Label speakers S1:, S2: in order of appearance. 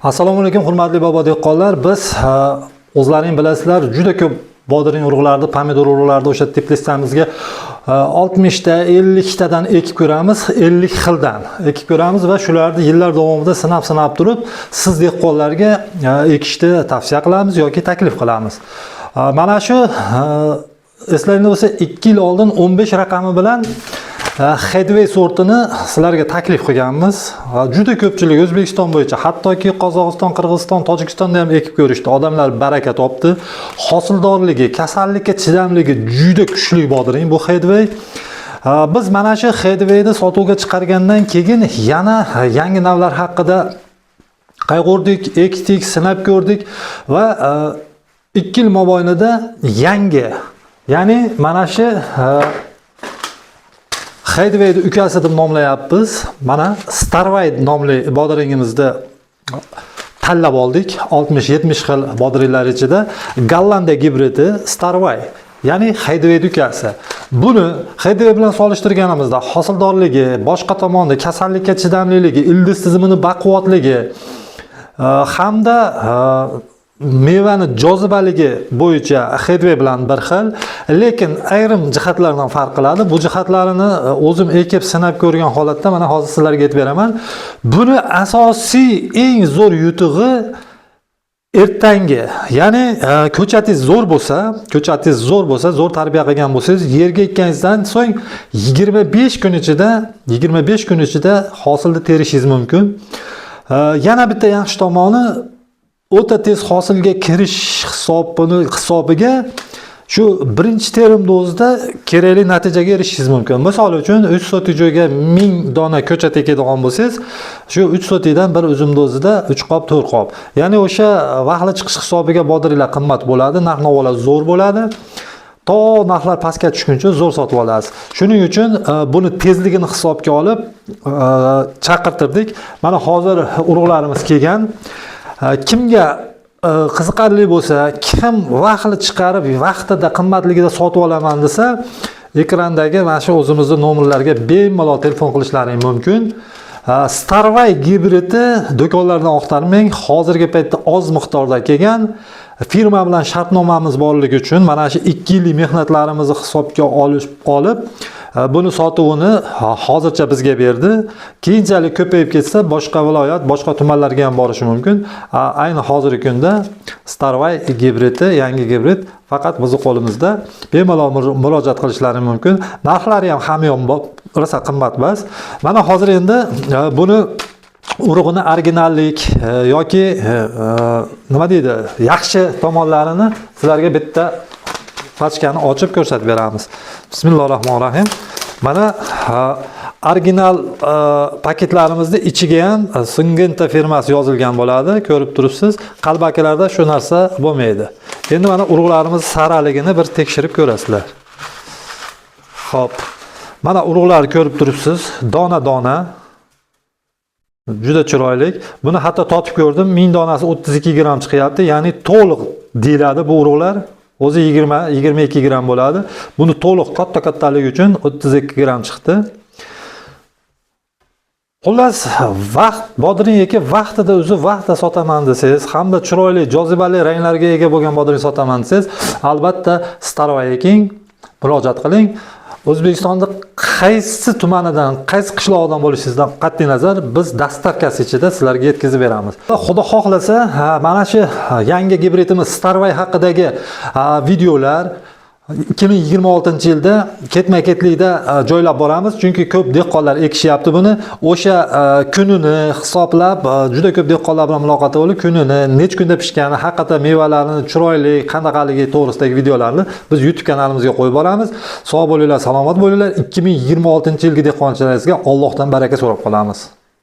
S1: Assalomu alaykum hurmatli bobo dehqonlar. Biz o'zlaring bilasizlar, juda ko'p bodring urug'larni, pomidor urug'larni o'sha teplistamizga 60 ta, 50 tadan ekib ko'ramiz, 50 xildan ekib ko'ramiz va shularni yillar davomida sinab turib, siz dehqonlarga ekishni tavsiya qilamiz yoki taklif qilamiz. Mana shu eslaringizda bo'lsa 2 yil oldin 15 raqami bilan Headway sortini sizlarga taklif qilganmiz. Juda ko'pchilik O'zbekiston bo'yicha, hattoki Qozog'iston, Qirg'iziston, Tojikistonda ham ekib ko'rishdi. Odamlar baraka topdi. Hosildorligi, kasallikka chidamligi juda kuchli bodring bu Headway. Biz mana shu Headwayni sotuvga chiqargandan keyin yana yangi navlar haqida qayg'urdik, ekdik, sinab ko'rdik va 2 yil mobaynida yangi, ya'ni mana shu Headwayni ukasi deb nomlayapmiz. Mana Starway nomli bodringimizni tanlab oldik. 60-70 xil bodringlar ichida Gollandiya gibridi Starway, ya'ni Headwayni ukasi. Buni Headway bilan solishtirganimizda hosildorligi, boshqa tomonda kasallikka chidamliligi, ildiz tizimining baquvvatligi hamda mevani jozibaligi bo'yicha Headway bilan bir xil, lekin ayrim jihatlardan farq qiladi. Bu jihatlarini o'zim ekib sinab ko'rgan holatda mana hozir sizlarga aytib beraman. Buni asosiy eng zo'r yutug'i ertangi, ya'ni ko'chatingiz zo'r bo'lsa, zo'r tarbiya qilgan bo'lsangiz, yerga ekkaningizdan so'ng 25 kun ichida hosilni terishingiz mumkin. Yana bitta yaxshi tomoni, o'ta tez hosilga kirish hisobiga shu birinchi terim dozida kerakli natijaga erishishingiz mumkin. Misol uchun 3 sotix joyga 1000 dona ko'chat ekadigan bo'lsangiz, shu 3 sotixdan bir uzum dozida 3 qop, 4 qop. Ya'ni o'sha vaqtli chiqish hisobiga bodringlar qimmat bo'ladi, narx-navolar zo'r bo'ladi. To narxlar pastga tushguncha zo'r sotib olasiz. Shuning uchun buni tezligini hisobga olib chaqirtirdik. Mana hozir urug'larimiz kelgan. Kimga qiziqarli bo'lsa, kim vaqtli chiqarib, vaqtida qimmatligida sotib olaman desa, ekrandagi mana shu o'zimizning nomerlarga bemalol telefon qilishlaring mumkin. Starway gibridi do'konlardan oqtarmang, hozirgi paytda oz miqdorda kelgan. Firma bilan shartnomamiz borligi uchun mana shu 2 yillik mehnatlarimizni hisobga olib buni sotuvini hozircha bizga berdi. Keyinchalik ko'payib ketsa, boshqa viloyat, boshqa tumanlarga ham borishi mumkin. Ayni hozirgi kunda Starway gibridi, yangi gibrid faqat bizning qo'limizda. Bemalol murojaat qilishlari mumkin. Narxlari ham hamyon rosa qimmat emas. Mana hozir endi buni urug'ini originallik yoki nima deydi, yaxshi tomonlarini sizlarga bitta pachkani ochib ko'rsatib beramiz. Bismillahirrohmanirrohim. Mana original paketlarimizning ichiga ham Syngenta firmasi yozilgan bo'ladi, ko'rib turibsiz. Qalbakalarda shu narsa bo'lmaydi. Endi mana urug'larimiz saraligini bir tekshirib ko'rasizlar. Xo'p. Mana urug'larni ko'rib turibsiz, dona-dona. Juda chiroyli. Buni hatto totib ko'rdim. 1000 donasi 32 gram chiqyapti. Ya'ni to'liq deyiladi bu urug'lar. O'zi 20-22 gram bo'ladi. Buni to'liq kattaligi uchun 32 gram chiqdi. Xullas, bodring ekib vaqtida sotaman desangiz, hamda chiroyli, jozibali ranglarga ega bo'lgan bodring sotaman desangiz, albatta Starway eking, murojaat qiling. O'zbekistonda qaysi tumanidan, qaysi qishloqdan bo'lishingizdan qat'iy nazar biz dastavkasi ichida sizlarga yetkazib beramiz. Xudo xohlasa, mana shu yangi gibridimiz Starway haqidagi videolar 2026-yilda ketma-ketlikda joylab boramiz, chunki ko'p dehqonlar ekishyapti buni. O'sha kunini hisoblab, juda ko'p dehqonlar bilan muloqot bo'lib, kunini, necha kunda pishgani, haqiqatan mevalarini chiroyli, qanaqaligi to'g'risidagi videolarni biz YouTube kanalimizga qo'yib boramiz. Sog' bo'linglar, salomat bo'linglar. 2026-yilgi dehqonchilaringizga Allohdan baraka so'rab qolamiz.